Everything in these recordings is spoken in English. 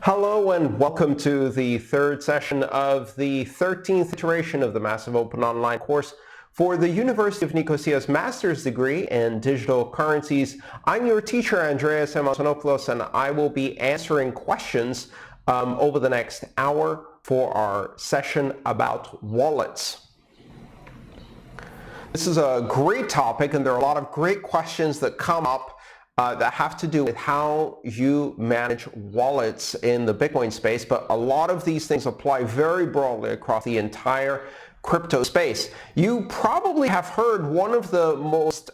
Hello and welcome to the third session of the 13th iteration of the Massive Open Online course for the University of Nicosia's master's degree in digital currencies. I'm your teacher, Andreas Antonopoulos, and I will be answering questions over the next hour for our session about wallets. This is a great topic, and there are a lot of great questions that come up that have to do with how you manage wallets in the Bitcoin space, but a lot of these things apply very broadly across the entire crypto space. You probably have heard one of the most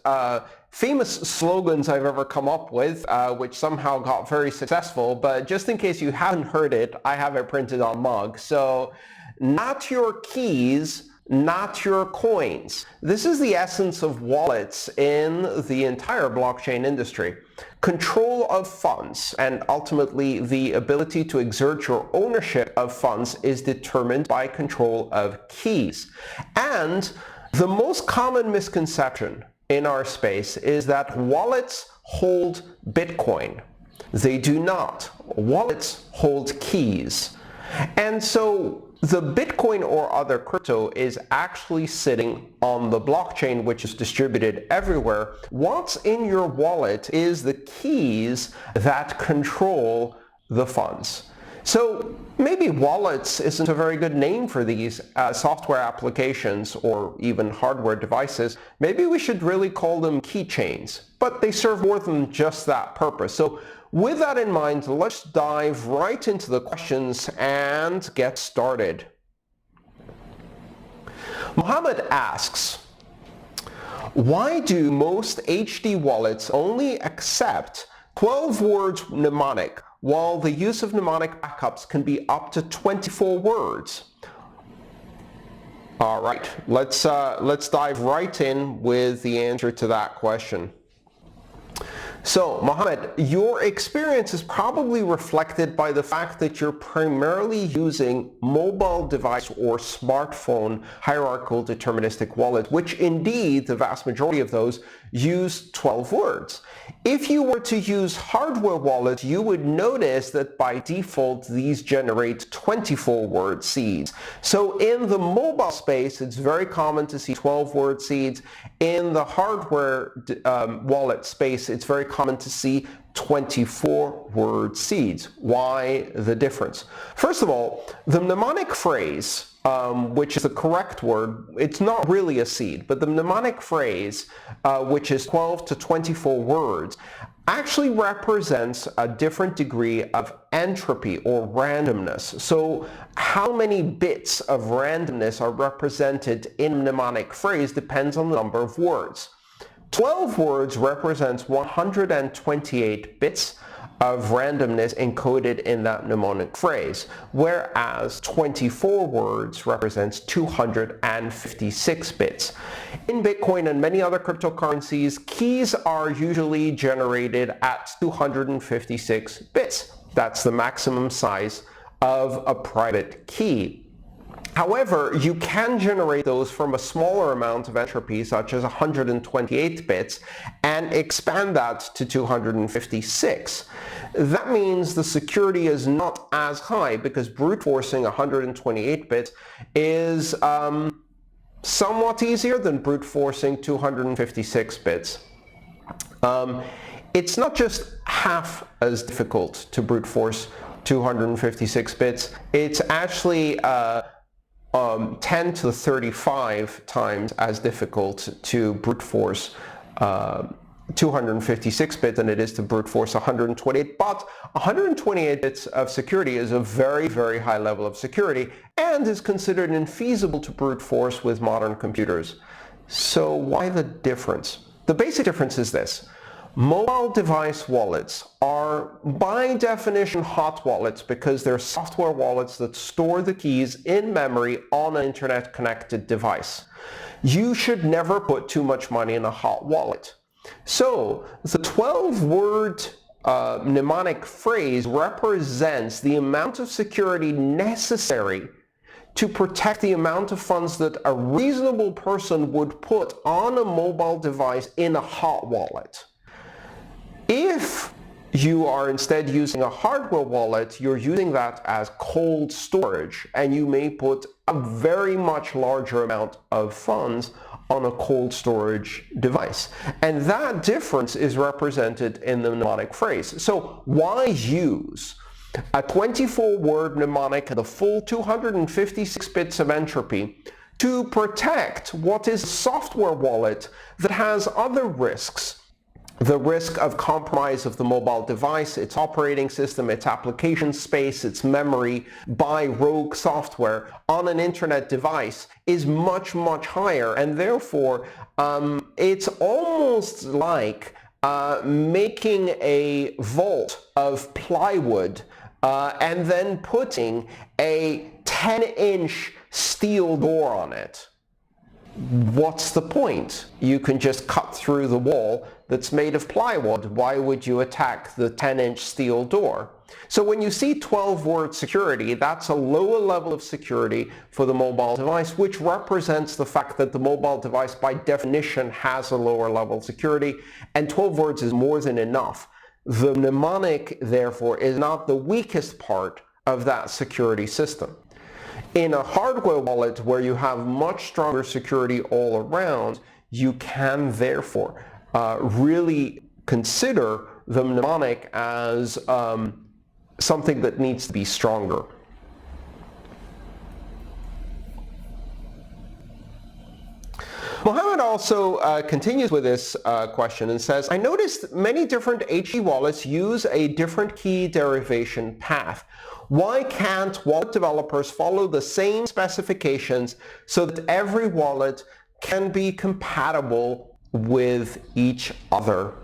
famous slogans I've ever come up with, which somehow got very successful, but just in case you haven't heard it, I have it printed on mug. So, not your keys, not your coins. This is the essence of wallets in the entire blockchain industry. Control of funds and ultimately the ability to exert your ownership of funds is determined by control of keys. And the most common misconception in our space is that wallets hold Bitcoin. They do not. Wallets hold keys. And so the Bitcoin or other crypto is actually sitting on the blockchain, which is distributed everywhere. What's in your wallet is the keys that control the funds. So maybe wallets isn't a very good name for these software applications or even hardware devices. Maybe we should really call them keychains, but they serve more than just that purpose. So with that in mind, let's dive right into the questions and get started. Mohammed asks, why do most HD wallets only accept 12 words mnemonic, while the use of mnemonic backups can be up to 24 words? All right, let's dive right in with the answer to that question. So, Mohammed, your experience is probably reflected by the fact that you're primarily using mobile device or smartphone hierarchical deterministic wallet, which indeed the vast majority of those use 12 words. If you were to use hardware wallets, you would notice that by default these generate 24-word seeds. So in the mobile space, it's very common to see 12-word seeds. In the hardware wallet space, it's very common to see 24-word seeds. Why the difference? First of all, the mnemonic phrase, which is the correct word, it's not really a seed, but the mnemonic phrase, which is 12 to 24 words, actually represents a different degree of entropy or randomness. So how many bits of randomness are represented in mnemonic phrase depends on the number of words. 12 words represents 128 bits of randomness encoded in that mnemonic phrase, whereas 24 words represents 256 bits. In Bitcoin and many other cryptocurrencies, keys are usually generated at 256 bits. That's the maximum size of a private key. However, you can generate those from a smaller amount of entropy, such as 128 bits, and expand that to 256. That means the security is not as high because brute forcing 128 bits is somewhat easier than brute forcing 256 bits. It's not just half as difficult to brute force 256 bits. It's actually 10 to 35 times as difficult to brute force 256 bits than it is to brute force 128, but 128 bits of security is a very, very high level of security and is considered infeasible to brute force with modern computers. So why the difference? The basic difference is this. Mobile device wallets are by definition hot wallets because they're software wallets that store the keys in memory on an internet connected device. You should never put too much money in a hot wallet. So the 12-word mnemonic phrase represents the amount of security necessary to protect the amount of funds that a reasonable person would put on a mobile device in a hot wallet. If you are instead using a hardware wallet, you're using that as cold storage, and you may put a very much larger amount of funds on a cold storage device. And that difference is represented in the mnemonic phrase. So why use a 24-word mnemonic and the full 256 bits of entropy to protect what is a software wallet that has other risks? The risk of compromise of the mobile device, its operating system, its application space, its memory by rogue software on an internet device is much, much higher, and therefore it's almost like making a vault of plywood and then putting a 10-inch steel door on it. What's the point? You can just cut through the wall that's made of plywood. Why would you attack the 10-inch steel door? So when you see 12-word security, that's a lower level of security for the mobile device, which represents the fact that the mobile device by definition has a lower level of security, and 12 words is more than enough. The mnemonic, therefore, is not the weakest part of that security system. In a hardware wallet where you have much stronger security all around, you can therefore really consider the mnemonic as something that needs to be stronger. Mohammed also continues with this question and says, I noticed many different HE wallets use a different key derivation path. Why can't wallet developers follow the same specifications so that every wallet can be compatible with each other?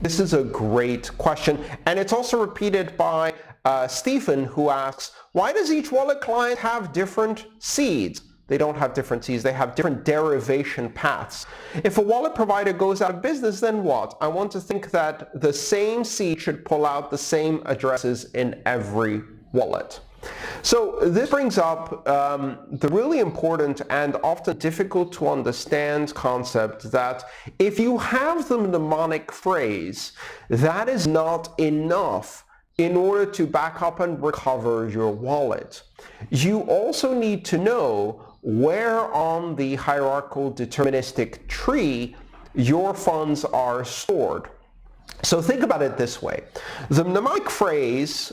This is a great question, and it's also repeated by Stephen, who asks, why does each wallet client have different seeds? They don't have different seeds, they have different derivation paths. If a wallet provider goes out of business, then what? I want to think that the same seed should pull out the same addresses in every wallet. So this brings up the really important and often difficult to understand concept that if you have the mnemonic phrase, that is not enough in order to back up and recover your wallet. You also need to know where on the hierarchical deterministic tree your funds are stored. So think about it this way. The mnemonic phrase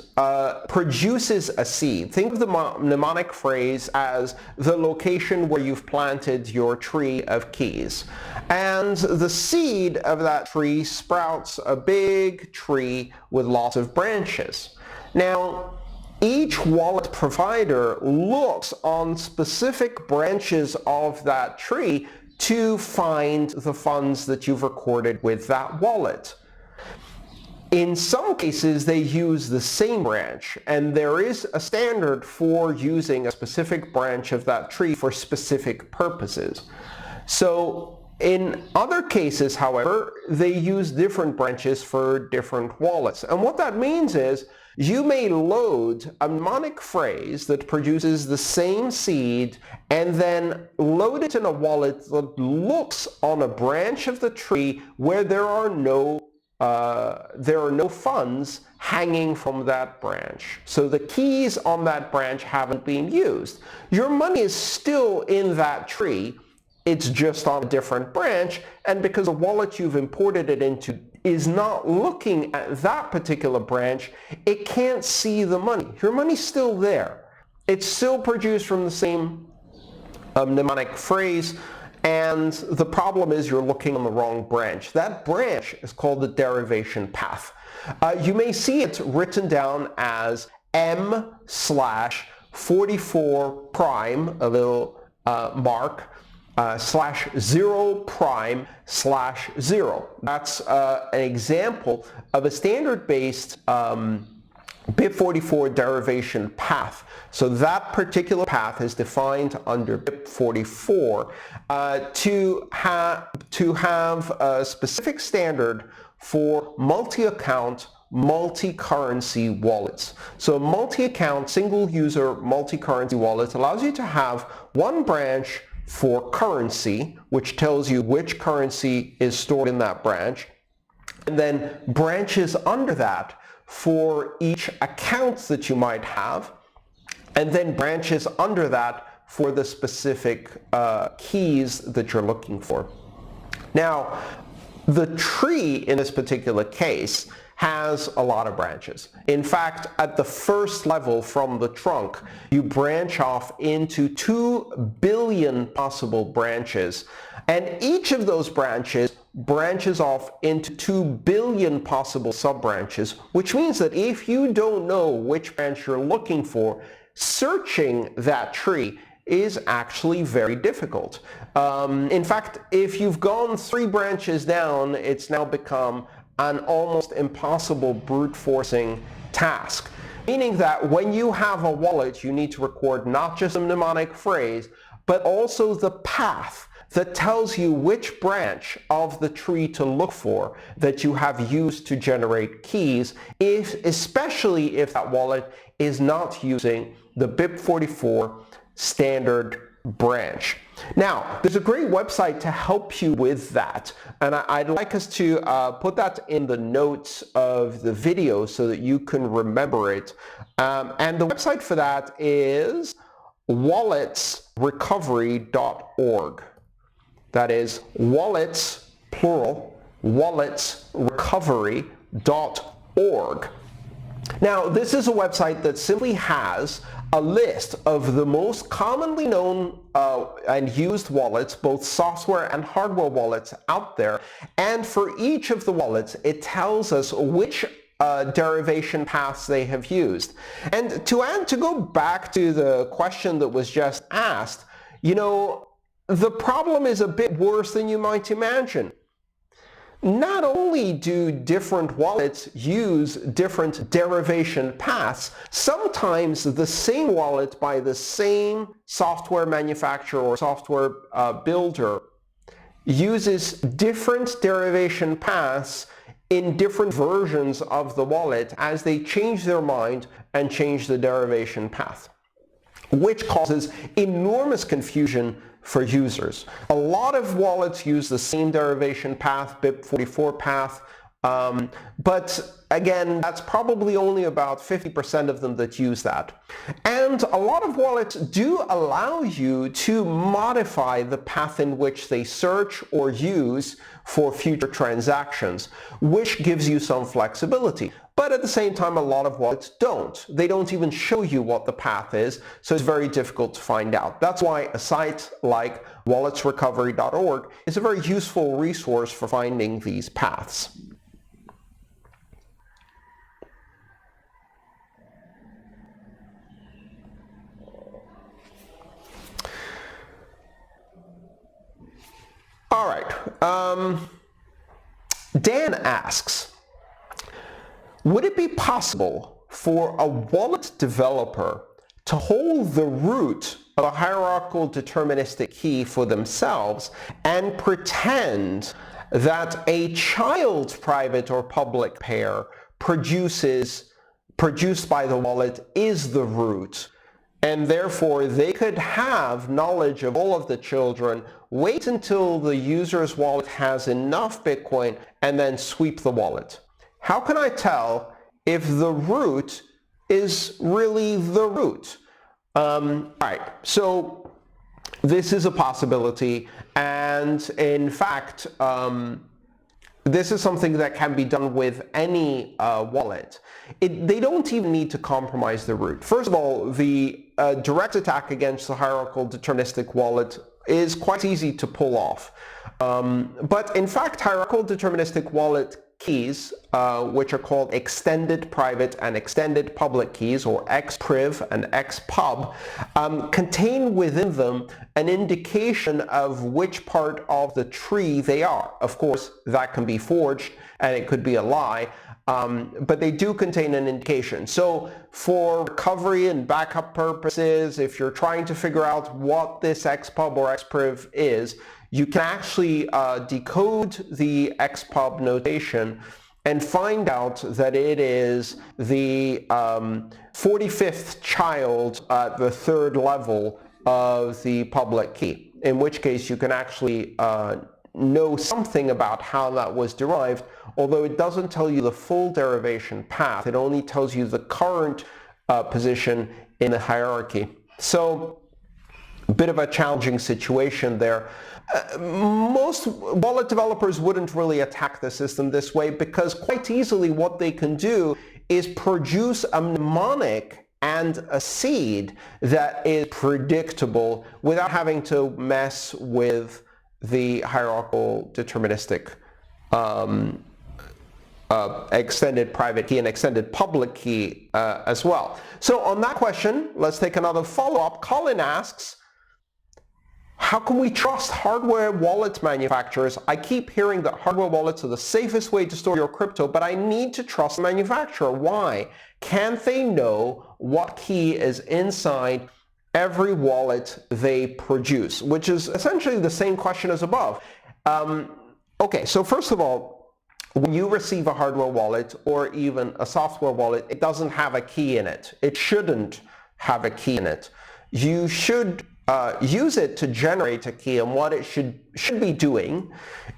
produces a seed. Think of the mnemonic phrase as the location where you've planted your tree of keys. And the seed of that tree sprouts a big tree with lots of branches. Now, each wallet provider looks on specific branches of that tree to find the funds that you've recorded with that wallet. In some cases, they use the same branch, and there is a standard for using a specific branch of that tree for specific purposes. So in other cases, however, they use different branches for different wallets. And what that means is you may load a mnemonic phrase that produces the same seed and then load it in a wallet that looks on a branch of the tree where there are no funds hanging from that branch. So the keys on that branch haven't been used. Your money is still in that tree. It's just on a different branch, and because the wallet you've imported it into is not looking at that particular branch, it can't see the money. Your money's still there. It's still produced from the same mnemonic phrase, and the problem is you're looking on the wrong branch. That branch is called the derivation path. You may see it written down as M/44 prime, a little mark, /0'/0. That's an example of a standard-based BIP44 derivation path. So that particular path is defined under BIP44 to have a specific standard for multi-account, multi-currency wallets. So multi-account, single-user, multi-currency wallet allows you to have one branch for currency, which tells you which currency is stored in that branch, and then branches under that for each account that you might have, and then branches under that for the specific keys that you're looking for. Now, the tree in this particular case has a lot of branches. In fact, at the first level from the trunk, you branch off into 2 billion possible branches, and each of those branches branches off into 2 billion possible sub-branches, which means that if you don't know which branch you're looking for, searching that tree is actually very difficult. In fact, if you've gone 3 branches down, it's now become an almost impossible brute forcing task. Meaning that when you have a wallet, you need to record not just a mnemonic phrase, but also the path that tells you which branch of the tree to look for that you have used to generate keys, especially if that wallet is not using the BIP44 standard branch. Now, there's a great website to help you with that, and I'd like us to put that in the notes of the video so that you can remember it. And the website for that is walletsrecovery.org. That is wallets, plural, walletsrecovery.org. Now, this is a website that simply has a list of the most commonly known and used wallets, both software and hardware wallets out there. And for each of the wallets, it tells us which derivation paths they have used. And to go back to the question that was just asked, you know, the problem is a bit worse than you might imagine. Not only do different wallets use different derivation paths, sometimes the same wallet by the same software manufacturer or software builder uses different derivation paths in different versions of the wallet as they change their mind and change the derivation path, which causes enormous confusion for users. A lot of wallets use the same derivation path, BIP44 path, but again, that's probably only about 50% of them that use that. And a lot of wallets do allow you to modify the path in which they search or use for future transactions, which gives you some flexibility. But at the same time, a lot of wallets don't. They don't even show you what the path is, so it's very difficult to find out. That's why a site like walletsrecovery.org is a very useful resource for finding these paths. All right. Dan asks, would it be possible for a wallet developer to hold the root of a hierarchical deterministic key for themselves and pretend that a child's private or public pair produced by the wallet is the root, and therefore they could have knowledge of all of the children, wait until the user's wallet has enough Bitcoin, and then sweep the wallet? How can I tell if the root is really the root? All right, so this is a possibility, and in fact, this is something that can be done with any wallet. They don't even need to compromise the root. First of all, the direct attack against the hierarchical deterministic wallet is quite easy to pull off. But in fact, hierarchical deterministic wallet keys, which are called extended private and extended public keys, or xpriv and xpub, contain within them an indication of which part of the tree they are. Of course, that can be forged and it could be a lie, but they do contain an indication. So for recovery and backup purposes, if you're trying to figure out what this xpub or xpriv is, you can actually decode the xpub notation and find out that it is the 45th child at the third level of the public key, in which case you can actually know something about how that was derived, although it doesn't tell you the full derivation path. It only tells you the current position in the hierarchy. So a bit of a challenging situation there. Most wallet developers wouldn't really attack the system this way, because quite easily what they can do is produce a mnemonic and a seed that is predictable without having to mess with the hierarchical deterministic extended private key and extended public key as well. So on that question, let's take another follow-up. Colin asks, how can we trust hardware wallet manufacturers? I keep hearing that hardware wallets are the safest way to store your crypto, but I need to trust the manufacturer. Why? Can't they know what key is inside every wallet they produce? Which is essentially the same question as above. Okay, so first of all, when you receive a hardware wallet or even a software wallet, it doesn't have a key in it. It shouldn't have a key in it. You should use it to generate a key, and what it should be doing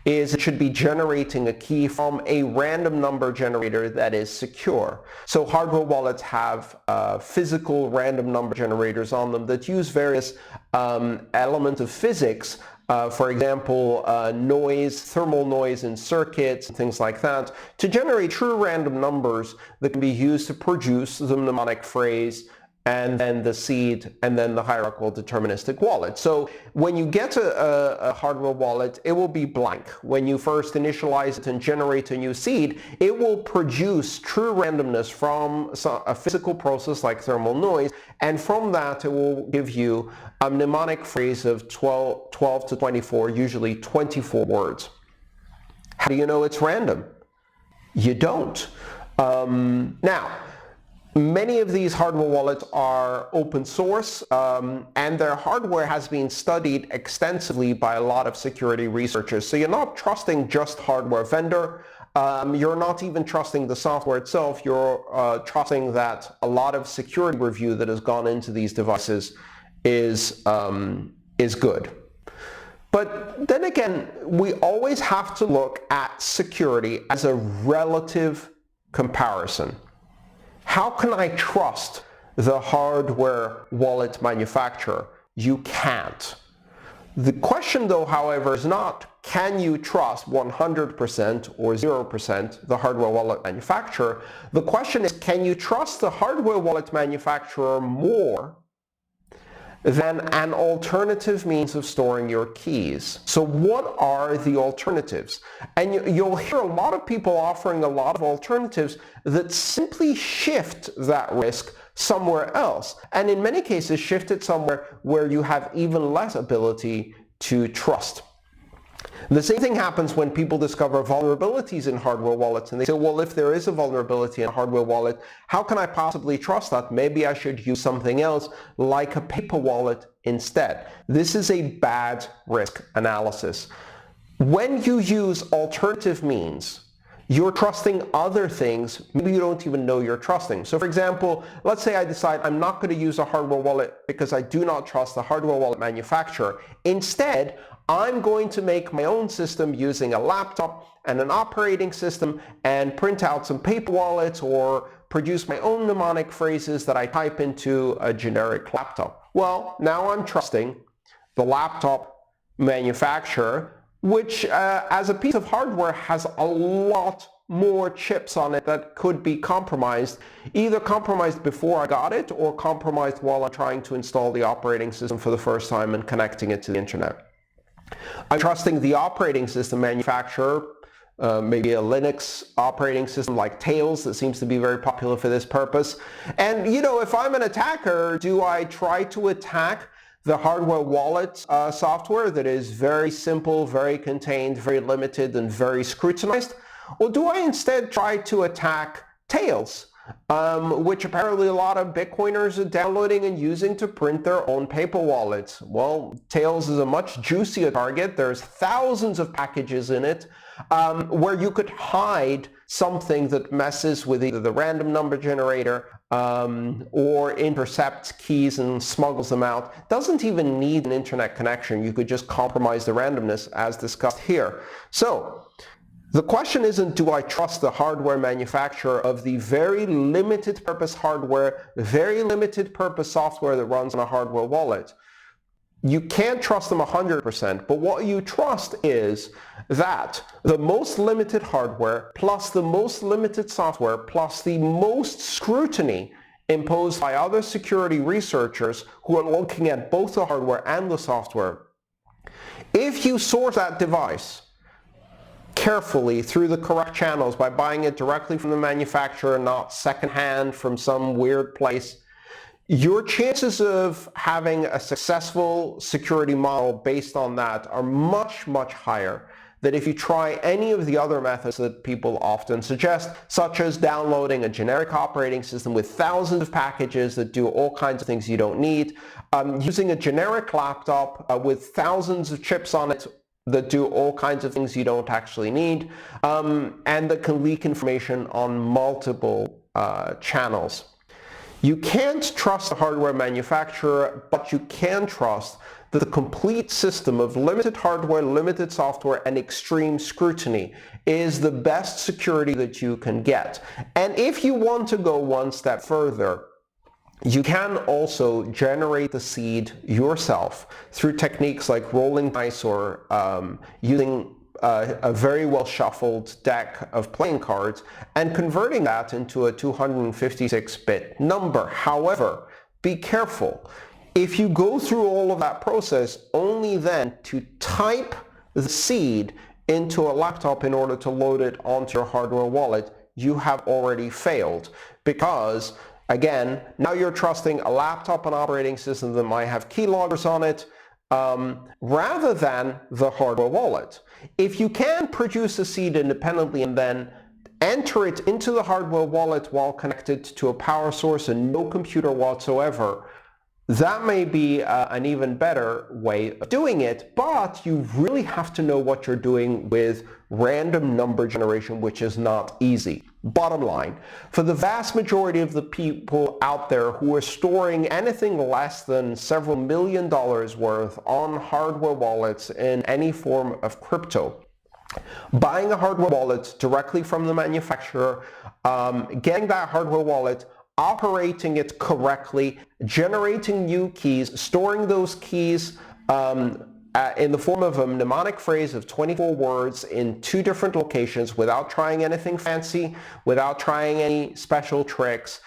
is it should be generating a key from a random number generator that is secure. So hardware wallets have physical random number generators on them that use various elements of physics, for example, noise, thermal noise in circuits, things like that, to generate true random numbers that can be used to produce the mnemonic phrase, and then the seed, and then the hierarchical deterministic wallet. So when you get a hardware wallet, it will be blank. When you first initialize it and generate a new seed, it will produce true randomness from a physical process like thermal noise, and from that it will give you a mnemonic phrase of 12 to 24, usually 24 words. How do you know it's random? You don't. Now, many of these hardware wallets are open source, and their hardware has been studied extensively by a lot of security researchers. So you're not trusting just hardware vendor. You're not even trusting the software itself. You're trusting that a lot of security review that has gone into these devices is good. But then again, we always have to look at security as a relative comparison. How can I trust the hardware wallet manufacturer? You can't. The question though, however, is not can you trust 100% or 0% the hardware wallet manufacturer? The question is, can you trust the hardware wallet manufacturer more than an alternative means of storing your keys? So what are the alternatives? And you'll hear a lot of people offering a lot of alternatives that simply shift that risk somewhere else, and in many cases shift it somewhere where you have even less ability to trust. The same thing happens when people discover vulnerabilities in hardware wallets, and they say, well, if there is a vulnerability in a hardware wallet, how can I possibly trust that? Maybe I should use something else like a paper wallet instead. This is a bad risk analysis. When you use alternative means, you're trusting other things maybe you don't even know you're trusting. So for example, let's say I decide I'm not going to use a hardware wallet because I do not trust the hardware wallet manufacturer. Instead, I'm going to make my own system using a laptop and an operating system and print out some paper wallets or produce my own mnemonic phrases that I type into a generic laptop. Well, now I'm trusting the laptop manufacturer, which as a piece of hardware has a lot more chips on it that could be compromised, either compromised before I got it or compromised while I'm trying to install the operating system for the first time and connecting it to the internet. I'm trusting the operating system manufacturer, maybe a Linux operating system like Tails that seems to be very popular for this purpose. And you know, if I'm an attacker, do I try to attack the hardware wallet software that is very simple, very contained, very limited, and very scrutinized? Or do I instead try to attack Tails, which apparently a lot of Bitcoiners are downloading and using to print their own paper wallets? Well, Tails is a much juicier target. There's thousands of packages in it. where you could hide something that messes with either the random number generator or intercepts keys and smuggles them out. Doesn't even need an internet connection. You could just compromise the randomness as discussed here. So the question isn't, do I trust the hardware manufacturer of the very limited purpose hardware, very limited purpose software that runs on a hardware wallet? You can't trust them 100%, but what you trust is that the most limited hardware plus the most limited software plus the most scrutiny imposed by other security researchers who are looking at both the hardware and the software. If you source that device carefully through the correct channels by buying it directly from the manufacturer, not secondhand from some weird place, your chances of having a successful security model based on that are much, much higher than if you try any of the other methods that people often suggest, such as downloading a generic operating system with thousands of packages that do all kinds of things you don't need, using a generic laptop with thousands of chips on it that do all kinds of things you don't actually need, and that can leak information on multiple channels. You can't trust the hardware manufacturer, but you can trust that the complete system of limited hardware, limited software, and extreme scrutiny is the best security that you can get. And if you want to go one step further, you can also generate the seed yourself through techniques like rolling dice or using a very well shuffled deck of playing cards and converting that into a 256-bit number. However, be careful. If you go through all of that process only then to type the seed into a laptop in order to load it onto your hardware wallet, you have already failed, because again, now you're trusting a laptop and operating system that might have keyloggers on it rather than the hardware wallet. If you can produce a seed independently and then enter it into the hardware wallet while connected to a power source and no computer whatsoever, that may be an even better way of doing it, but you really have to know what you're doing with random number generation, which is not easy. Bottom line, for the vast majority of the people out there who are storing anything less than several $1 million worth on hardware wallets in any form of crypto, buying a hardware wallet directly from the manufacturer, getting that hardware wallet, operating it correctly, generating new keys, storing those keys in the form of a mnemonic phrase of 24 words in 2 different locations without trying anything fancy, without trying any special tricks,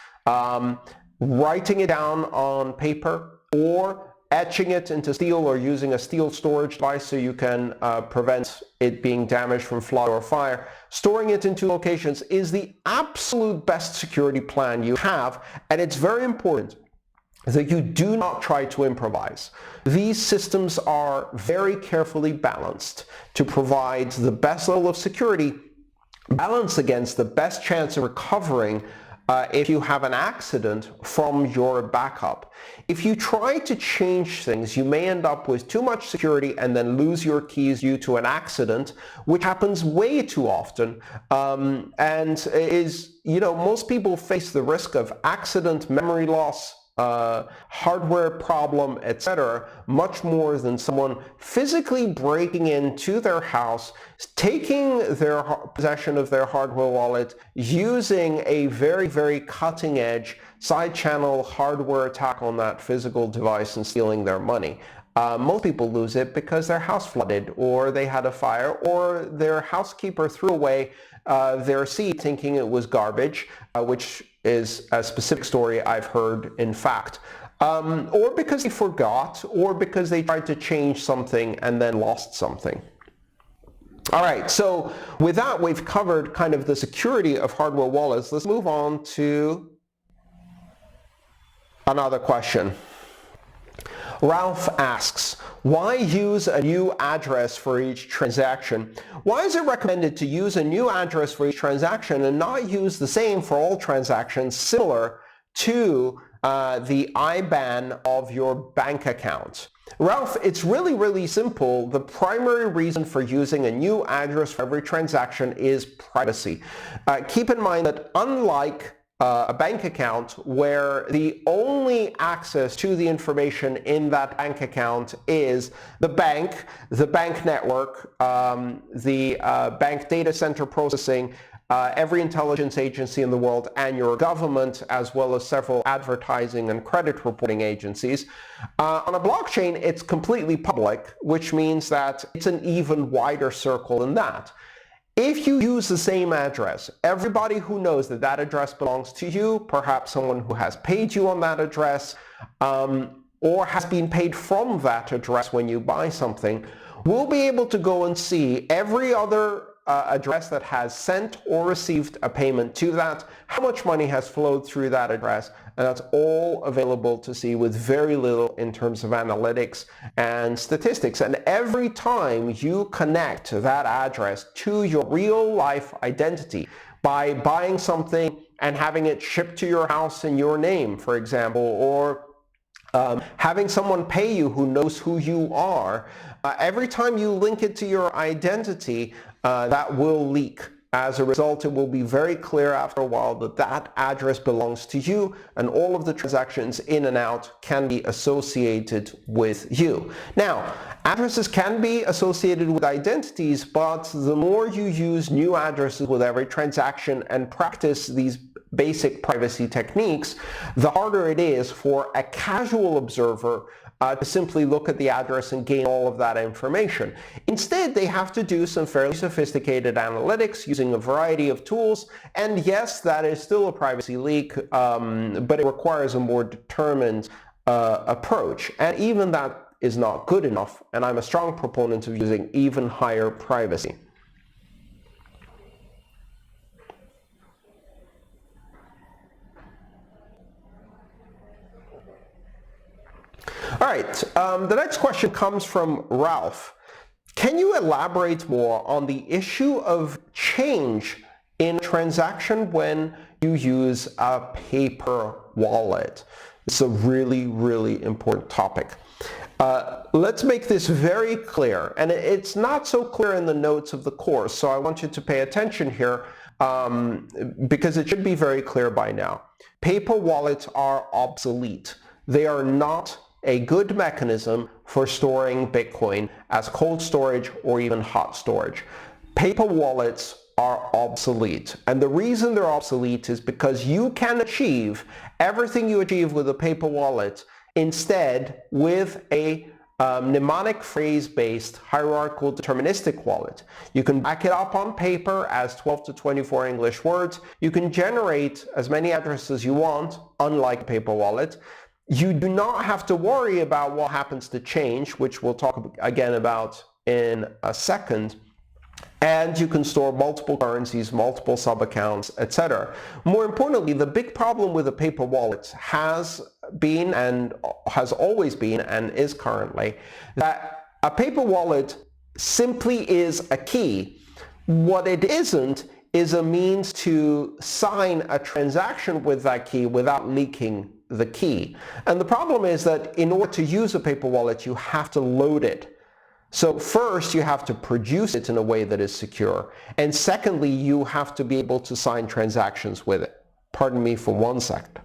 writing it down on paper or etching it into steel or using a steel storage device so you can prevent it being damaged from flood or fire. Storing it in 2 locations is the absolute best security plan you have, and it's very important that you do not try to improvise. These systems are very carefully balanced to provide the best level of security, balanced against the best chance of recovering if you have an accident from your backup. If you try to change things, you may end up with too much security and then lose your keys due to an accident, which happens way too often, and is, most people face the risk of accident, memory loss, hardware problem, etc., much more than someone physically breaking into their house, taking their possession of their hardware wallet, using a very, very cutting-edge side-channel hardware attack on that physical device and stealing their money. Most people lose it because their house flooded, or they had a fire, or their housekeeper threw away their seed thinking it was garbage, which is a specific story I've heard, in fact, or because they forgot, or because they tried to change something and then lost something. All right, so with that, we've covered kind of the security of hardware wallets. Let's move on to another question. Ralph asks, why use a new address for each transaction? Why is it recommended to use a new address for each transaction and not use the same for all transactions similar to the IBAN of your bank account. Ralph, it's really simple. The primary reason for using a new address for every transaction is privacy. Keep in mind that unlike a bank account where the only access to the information in that bank account is the bank network, the bank data center processing, every intelligence agency in the world, and your government, as well as several advertising and credit reporting agencies. On a blockchain, it's completely public, which means that it's an even wider circle than that. If you use the same address, everybody who knows that that address belongs to you, perhaps someone who has paid you on that address, or has been paid from that address when you buy something, will be able to go and see every other address that has sent or received a payment to that, how much money has flowed through that address, and that's all available to see with very little in terms of analytics and statistics. And every time you connect that address to your real life identity by buying something and having it shipped to your house in your name, for example, or having someone pay you who knows who you are, every time you link it to your identity, that will leak. As a result, it will be very clear after a while that that address belongs to you, and all of the transactions in and out can be associated with you. Now, addresses can be associated with identities, but the more you use new addresses with every transaction and practice these basic privacy techniques, the harder it is for a casual observer to simply look at the address and gain all of that information. Instead, they have to do some fairly sophisticated analytics using a variety of tools, and yes, that is still a privacy leak, but it requires a more determined approach, and even that is not good enough, and I'm a strong proponent of using even higher privacy. All right, the next question comes from Ralph. Can you elaborate more on the issue of change in a transaction when you use a paper wallet? It's a really important topic. Let's make this very clear, and it's not so clear in the notes of the course, so I want you to pay attention here because it should be very clear by now. Paper wallets are obsolete. They are not a good mechanism for storing Bitcoin as cold storage or even hot storage. Paper wallets are obsolete, and the reason they're obsolete is because you can achieve everything you achieve with a paper wallet instead with a mnemonic phrase-based hierarchical deterministic wallet. You can back it up on paper as 12 to 24 English words. You can generate as many addresses as you want, unlike a paper wallet. You do not have to worry about what happens to change, which we'll talk again about in a second. And you can store multiple currencies, multiple sub-accounts, etc. More importantly, the big problem with a paper wallet has been and has always been and is currently that a paper wallet simply is a key. What it isn't is a means to sign a transaction with that key without leaking the key. And the problem is that in order to use a paper wallet, you have to load it. So first, you have to produce it in a way that is secure. And secondly, you have to be able to sign transactions with it. Pardon me for 1 second.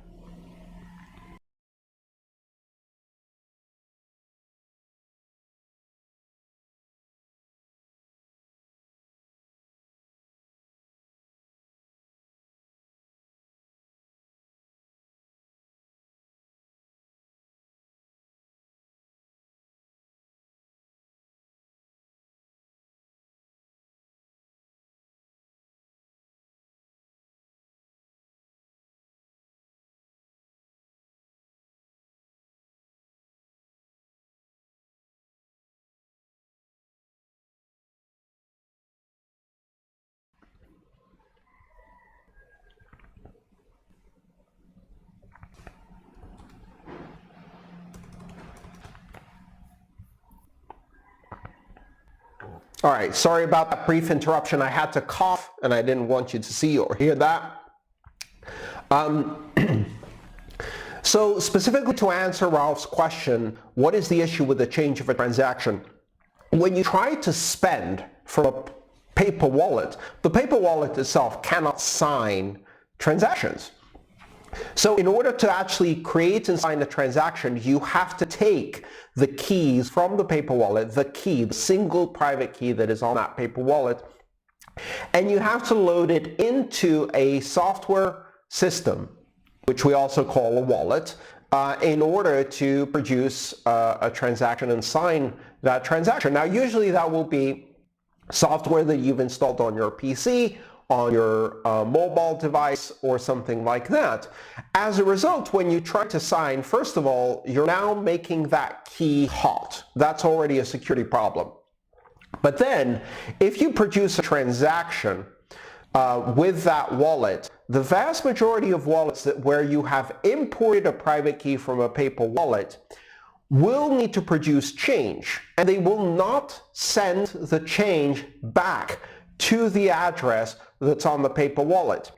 All right, sorry about that brief interruption. I had to cough and I didn't want you to see or hear that. So specifically to answer Ralph's question, what is the issue with the change of a transaction? When you try to spend from a paper wallet, the paper wallet itself cannot sign transactions. So in order to actually create and sign a transaction, you have to take the keys from the paper wallet, the key, the single private key that is on that paper wallet, and you have to load it into a software system, which we also call a wallet, in order to produce a transaction and sign that transaction. Now, usually that will be software that you've installed on your PC, on your mobile device, or something like that. As a result, when you try to sign, first of all, you're now making that key hot. That's already a security problem. But then, if you produce a transaction with that wallet, the vast majority of wallets where you have imported a private key from a paper wallet will need to produce change, and they will not send the change back to the address that's on the paper wallet.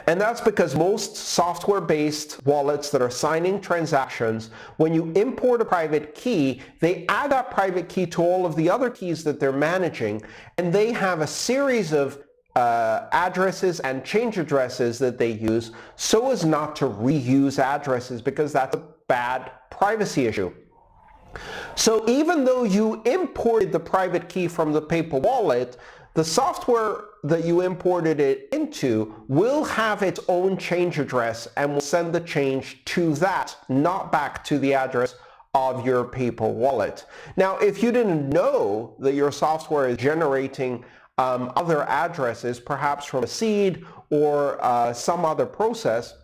And that's because most software-based wallets that are signing transactions, when you import a private key, they add that private key to all of the other keys that they're managing, and they have a series of addresses and change addresses that they use so as not to reuse addresses, because that's a bad privacy issue. So even though you imported the private key from the paper wallet, the software that you imported it into will have its own change address and will send the change to that, not back to the address of your paper wallet. Now, if you didn't know that your software is generating other addresses, perhaps from a seed or some other process,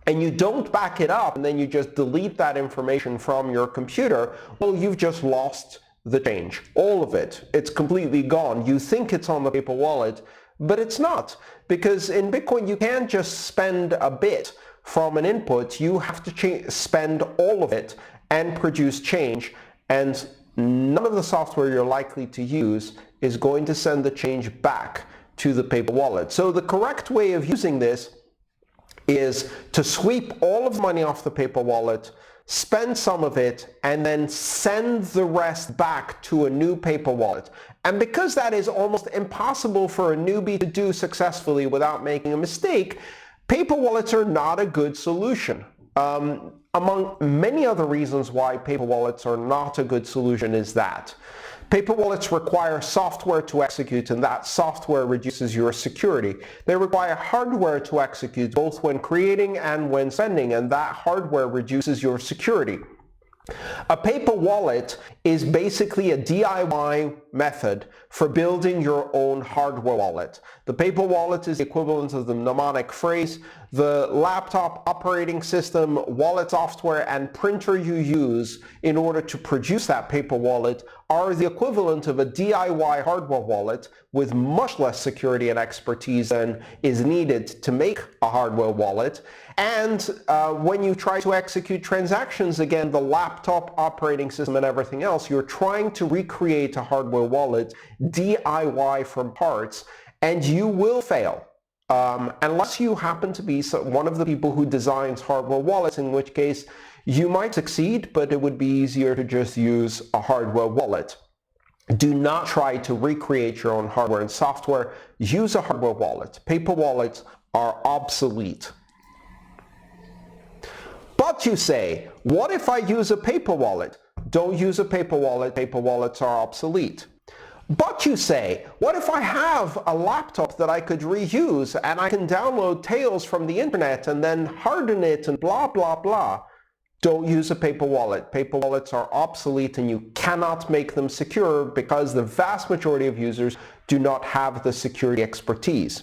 and you don't back it up and then you just delete that information from your computer, well, you've just lost the change, all of it. It's completely gone. You think it's on the paper wallet, but it's not, because in Bitcoin you can't just spend a bit from an input. You have to spend all of it and produce change, and none of the software you're likely to use is going to send the change back to the paper wallet. So the correct way of using this is to sweep all of the money off the paper wallet, spend some of it, and then send the rest back to a new paper wallet. And because that is almost impossible for a newbie to do successfully without making a mistake, paper wallets are not a good solution. Among many other reasons why paper wallets are not a good solution is that paper wallets require software to execute, and that software reduces your security. They require hardware to execute, both when creating and when sending, and that hardware reduces your security. A paper wallet is basically a DIY method for building your own hardware wallet. The paper wallet is the equivalent of the mnemonic phrase. The laptop operating system, wallet software, and printer you use in order to produce that paper wallet are the equivalent of a DIY hardware wallet with much less security and expertise than is needed to make a hardware wallet. And when you try to execute transactions, again, the laptop operating system and everything else, you're trying to recreate a hardware wallet DIY from parts, and you will fail. Unless you happen to be one of the people who designs hardware wallets, in which case you might succeed, but it would be easier to just use a hardware wallet. Do not try to recreate your own hardware and software. Use a hardware wallet. Paper wallets are obsolete. But you say, what if I use a paper wallet? Don't use a paper wallet. Paper wallets are obsolete. But you say, what if I have a laptop that I could reuse and I can download Tails from the internet and then harden it and blah, blah, blah? Don't use a paper wallet. Paper wallets are obsolete and you cannot make them secure because the vast majority of users do not have the security expertise.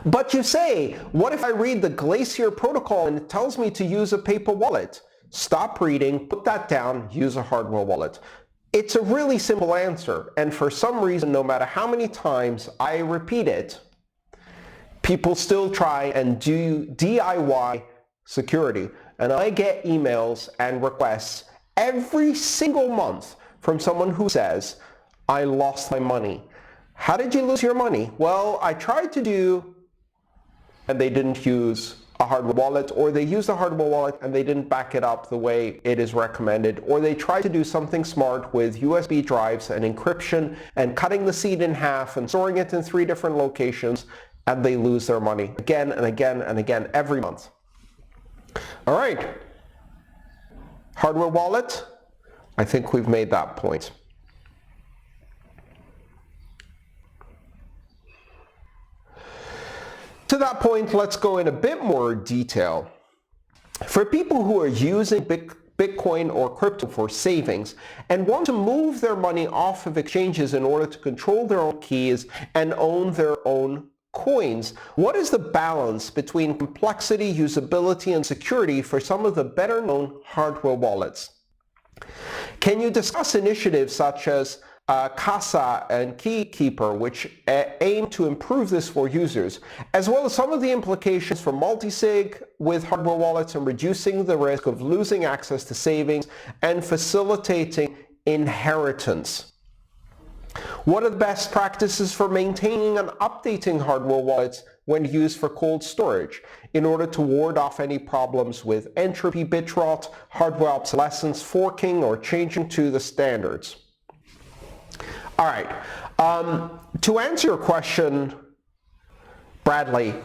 But you say, what if I read the Glacier protocol and it tells me to use a paper wallet? Stop reading, put that down, use a hardware wallet. It's a really simple answer, and for some reason, no matter how many times I repeat it, people still try and do DIY security. And I get emails and requests every single month from someone who says, I lost my money. How did you lose your money? Well, I tried to do, and they didn't use a hardware wallet, or they used a hardware wallet and they didn't back it up the way it is recommended, or they tried to do something smart with USB drives and encryption and cutting the seed in half and storing it in 3 different locations, and they lose their money again and again and again every month. All right, hardware wallet, I think we've made that point. To that point, let's go in a bit more detail. For people who are using Bitcoin or crypto for savings and want to move their money off of exchanges in order to control their own keys and own their own coins, what is the balance between complexity, usability, and security for some of the better-known hardware wallets? Can you discuss initiatives such as Casa and Keykeeper, which aim to improve this for users, as well as some of the implications for multi-sig with hardware wallets and reducing the risk of losing access to savings and facilitating inheritance? What are the best practices for maintaining and updating hardware wallets when used for cold storage in order to ward off any problems with entropy, bit rot, hardware obsolescence, forking, or changing to the standards? All right, to answer your question, Bradley,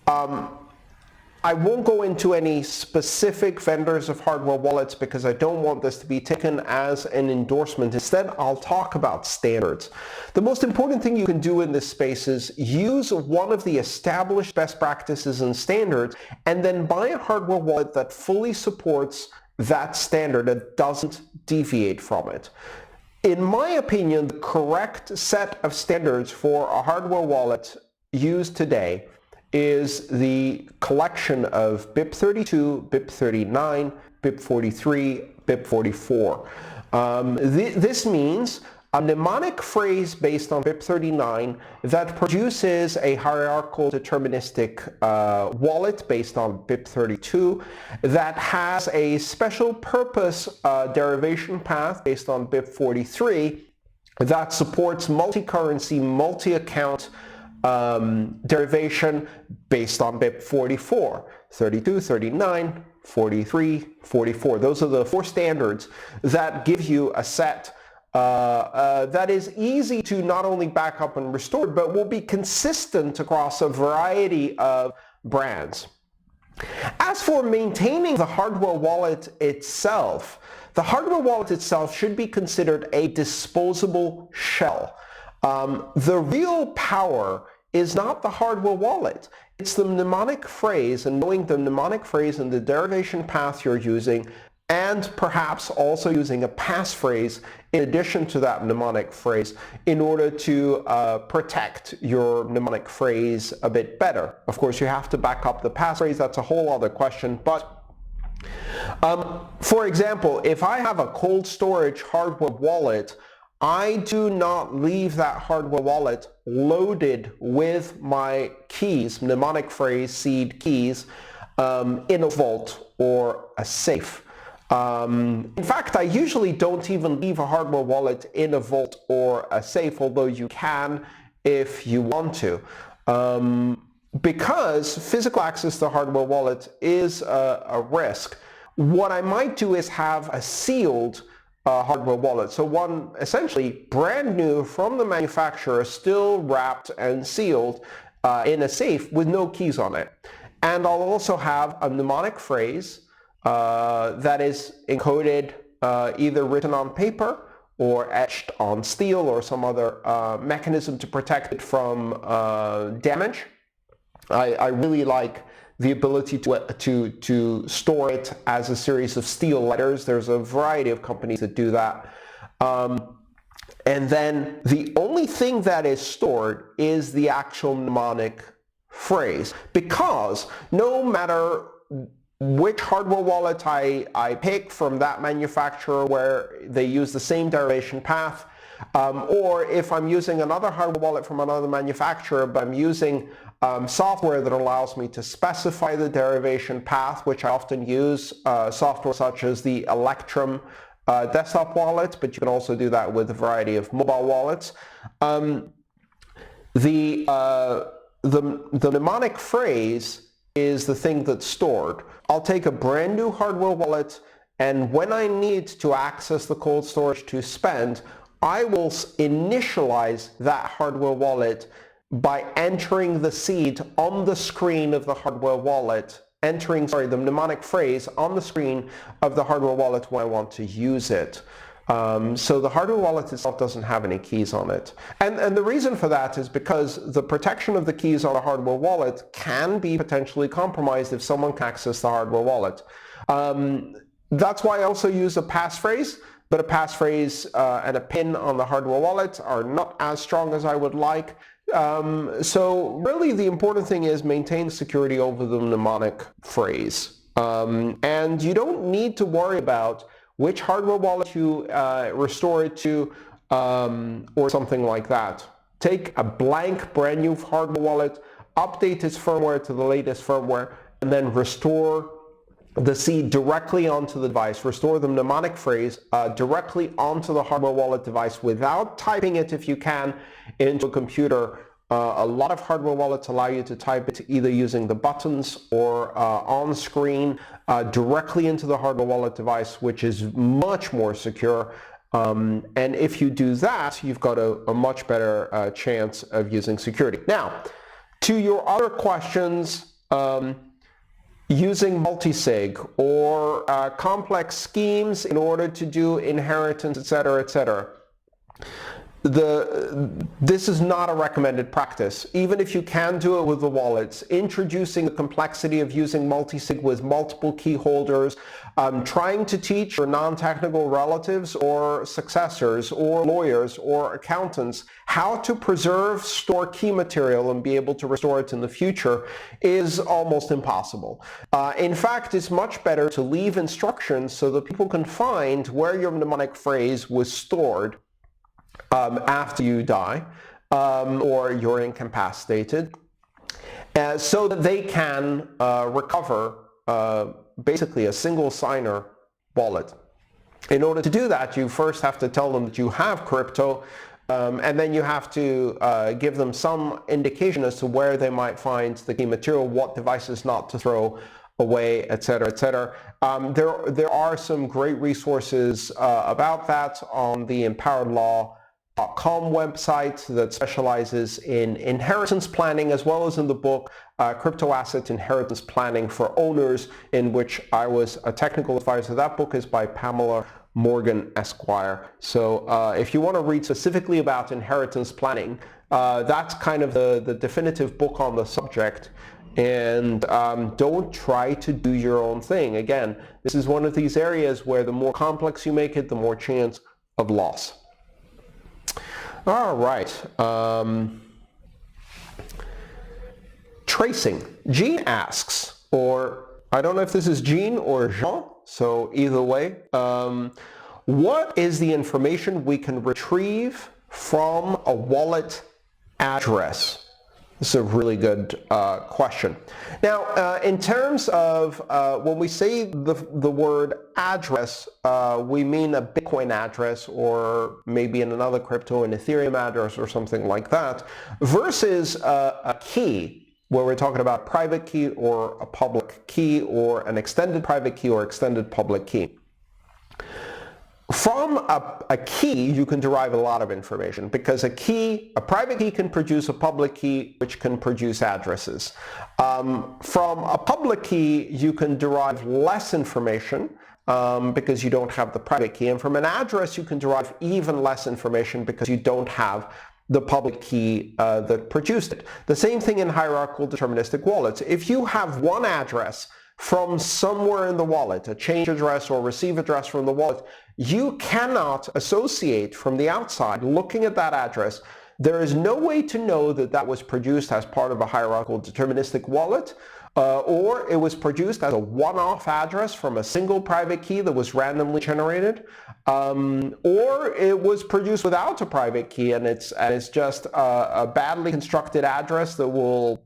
I won't go into any specific vendors of hardware wallets because I don't want this to be taken as an endorsement. Instead, I'll talk about standards. The most important thing you can do in this space is use one of the established best practices and standards and then buy a hardware wallet that fully supports that standard and doesn't deviate from it. In my opinion, the correct set of standards for a hardware wallet used today is the collection of BIP32, BIP39, BIP43, BIP44. This means a mnemonic phrase based on BIP39 that produces a hierarchical deterministic wallet based on BIP32 that has a special purpose derivation path based on BIP43 that supports multi-currency, multi-account derivation based on BIP44, 32, 39, 43, 44. Those are the 4 standards that give you a set that is easy to not only back up and restore, but will be consistent across a variety of brands. As for maintaining the hardware wallet itself, the hardware wallet itself should be considered a disposable shell. The real power is not the hardware wallet. It's the mnemonic phrase, and knowing the mnemonic phrase and the derivation path you're using, and perhaps also using a passphrase in addition to that mnemonic phrase in order to protect your mnemonic phrase a bit better. Of course, you have to back up the passphrase. That's a whole other question. But for example, if I have a cold storage hardware wallet, I do not leave that hardware wallet loaded with my keys, mnemonic phrase, seed keys, in a vault or a safe. In fact, I usually don't even leave a hardware wallet in a vault or a safe, although you can if you want to, because physical access to the hardware wallet is a risk. What I might do is have a sealed hardware wallet, so one essentially brand new from the manufacturer, still wrapped and sealed in a safe with no keys on it. And I'll also have a mnemonic phrase that is encoded, either written on paper or etched on steel or some other mechanism to protect it from damage. I really like the ability to store it as a series of steel letters. There's a variety of companies that do that. And then the only thing that is stored is the actual mnemonic phrase, because no matter which hardware wallet I pick from that manufacturer where they use the same derivation path, or if I'm using another hardware wallet from another manufacturer, but I'm using software that allows me to specify the derivation path, which I often use, software such as the Electrum desktop wallet, but you can also do that with a variety of mobile wallets. The mnemonic phrase is the thing that's stored. I'll take a brand new hardware wallet, and when I need to access the cold storage to spend, I will initialize that hardware wallet by entering the seed on the screen of the hardware wallet, the mnemonic phrase on the screen of the hardware wallet when I want to use it. So the hardware wallet itself doesn't have any keys on it. And the reason for that is because the protection of the keys on a hardware wallet can be potentially compromised if someone can access the hardware wallet. That's why I also use a passphrase, but a passphrase and a PIN on the hardware wallet are not as strong as I would like. So really the important thing is maintain security over the mnemonic phrase. And you don't need to worry about which hardware wallet you restore it to or something like that. Take a blank brand new hardware wallet, update its firmware to the latest firmware, and then restore the seed directly onto the device. Restore the mnemonic phrase directly onto the hardware wallet device without typing it if you can into a computer. A lot of hardware wallets allow you to type it either using the buttons or on screen directly into the hardware wallet device, which is much more secure. And if you do that, you've got a much better chance of using security. Now, to your other questions, using multisig or complex schemes in order to do inheritance, etc., etc. This is not a recommended practice. Even if you can do it with the wallets, introducing the complexity of using multisig with multiple key holders, trying to teach your non-technical relatives or successors or lawyers or accountants how to preserve, store key material and be able to restore it in the future is almost impossible. In fact, it's much better to leave instructions so that people can find where your mnemonic phrase was stored after you die or you're incapacitated, so that they can recover basically a single signer wallet. In order to do that, you first have to tell them that you have crypto, and then you have to give them some indication as to where they might find the key material, what devices not to throw away, etc., etc. There are some great resources about that on the empoweredlaw.com website that specializes in inheritance planning, as well as in the book Crypto Asset Inheritance Planning for Owners, in which I was a technical advisor. That book is by Pamela Morgan Esquire. So if you want to read specifically about inheritance planning, that's kind of the definitive book on the subject. And don't try to do your own thing. Again, this is one of these areas where the more complex you make it, the more chance of loss. All right. Tracing. Jean asks, or I don't know if this is Jean or Jean, so either way, what is the information we can retrieve from a wallet address? This is a really good question. Now, in terms of when we say the word address, we mean a Bitcoin address, or maybe in another crypto, an Ethereum address or something like that, versus a key, where we're talking about private key or a public key or an extended private key or extended public key. From a key, you can derive a lot of information, because a private key can produce a public key, which can produce addresses. From a public key, you can derive less information because you don't have the private key. And from an address, you can derive even less information because you don't have the public key that produced it. The same thing in hierarchical deterministic wallets. If you have one address from somewhere in the wallet, a change address or receive address from the wallet, you cannot associate from the outside, looking at that address, there is no way to know that that was produced as part of a hierarchical deterministic wallet, or it was produced as a one-off address from a single private key that was randomly generated, or it was produced without a private key and it's just a badly constructed address that will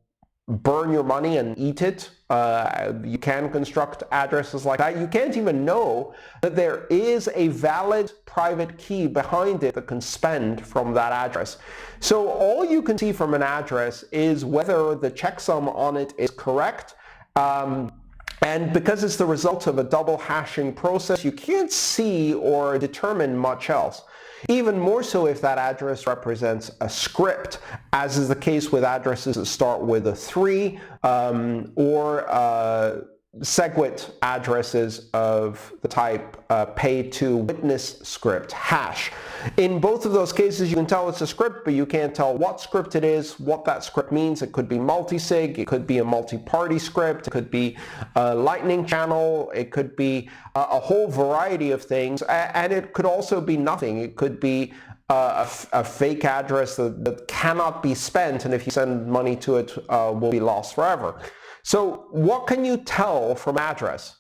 burn your money and eat it. You can construct addresses like that. You can't even know that there is a valid private key behind it that can spend from that address. So all you can see from an address is whether the checksum on it is correct, And because it's the result of a double hashing process, you can't see or determine much else. Even more so if that address represents a script, as is the case with addresses that start with a 3 or SegWit addresses of the type pay to witness script hash. In both of those cases, you can tell it's a script, but you can't tell what script it is, what that script means. It could be multi-sig, it could be a multi-party script, it could be a lightning channel, it could be a whole variety of things, and it could also be nothing. It could be a fake address that cannot be spent, and if you send money to it, will be lost forever. So what can you tell from address?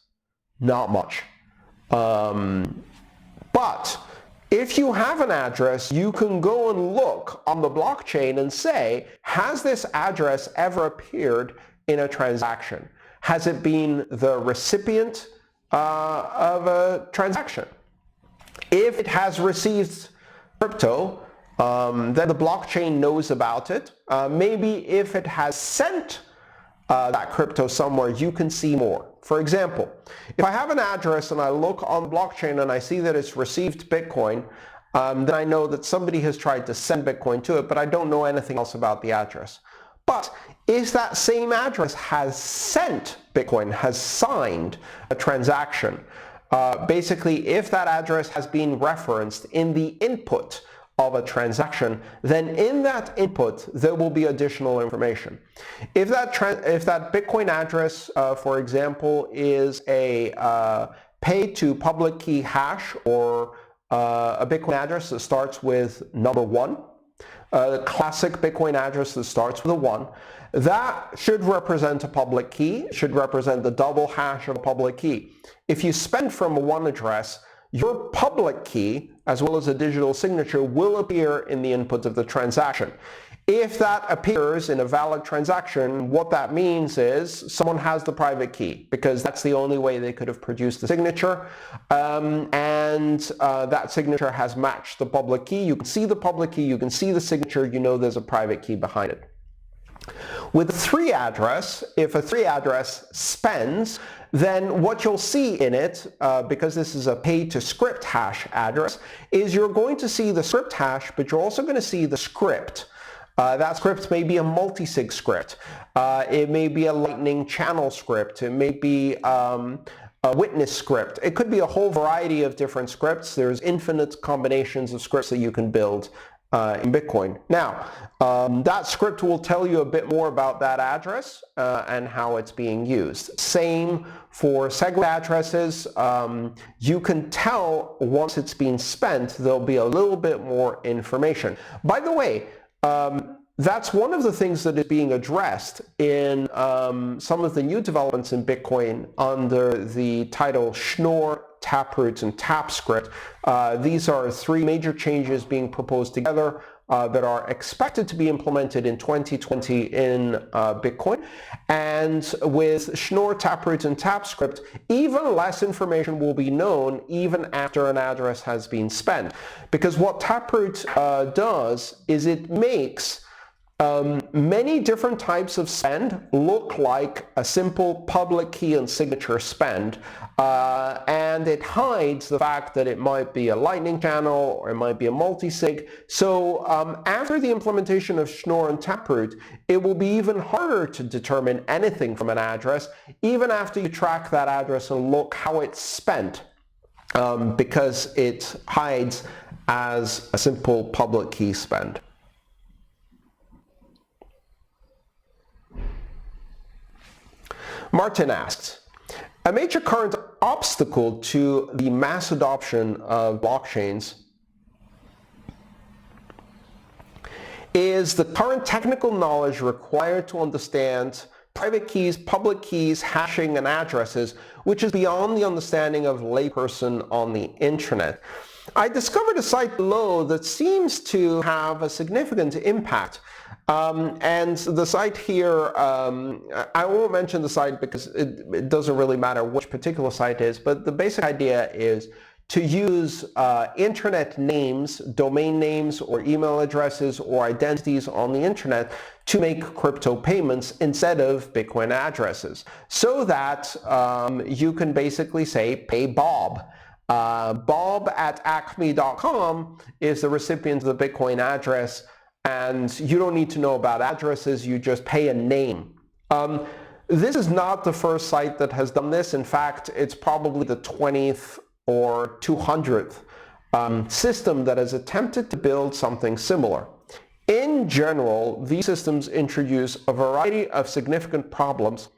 Not much. But if you have an address, you can go and look on the blockchain and say, has this address ever appeared in a transaction? Has it been the recipient of a transaction? If it has received crypto, then the blockchain knows about it. Maybe if it has sent that crypto somewhere, you can see more. For example, if I have an address and I look on the blockchain and I see that it's received Bitcoin, then I know that somebody has tried to send Bitcoin to it, but I don't know anything else about the address. But if that same address has sent Bitcoin, has signed a transaction, basically if that address has been referenced in the input of a transaction, then in that input there will be additional information. If that Bitcoin address, for example, is a pay to public key hash, or a Bitcoin address that starts with number 1, the classic Bitcoin address that starts with a 1, that should represent a public key, should represent the double hash of a public key. If you spend from a 1 address, your public key, as well as a digital signature, will appear in the input of the transaction. If that appears in a valid transaction, what that means is someone has the private key, because that's the only way they could have produced the signature, and that signature has matched the public key. You can see the public key, you can see the signature, you know there's a private key behind it. With a 3 address, if a 3 address spends, then what you'll see in it, because this is a pay to script hash address, is you're going to see the script hash, but you're also going to see the script. That script may be a multi-sig script. It may be a lightning channel script. It may be a witness script. It could be a whole variety of different scripts. There's infinite combinations of scripts that you can build in Bitcoin. Now, that script will tell you a bit more about that address and how it's being used. Same for SegWit addresses. You can tell once it's been spent, there'll be a little bit more information. By the way, that's one of the things that is being addressed in some of the new developments in Bitcoin under the title Schnorr, Taproot, and TapScript. These are 3 major changes being proposed together that are expected to be implemented in 2020 in Bitcoin. And with Schnorr, Taproot, and TapScript, even less information will be known even after an address has been spent. Because what Taproot does is it makes many different types of spend look like a simple public key and signature spend, and it hides the fact that it might be a lightning channel or it might be a multi-sig. So after the implementation of Schnorr and Taproot, it will be even harder to determine anything from an address, even after you track that address and look how it's spent, because it hides as a simple public key spend. Martin asks, a major current obstacle to the mass adoption of blockchains is the current technical knowledge required to understand private keys, public keys, hashing, and addresses, which is beyond the understanding of a layperson on the internet. I discovered a site below that seems to have a significant impact. And the site here, I won't mention the site because it doesn't really matter which particular site it is, but the basic idea is to use internet names, domain names, or email addresses, or identities on the internet to make crypto payments instead of Bitcoin addresses, so that you can basically say, pay Bob. Bob at acme.com is the recipient of the Bitcoin address, and you don't need to know about addresses, you just pay a name. This is not the first site that has done this. In fact, it's probably the 20th or 200th system that has attempted to build something similar. In general, these systems introduce a variety of significant problems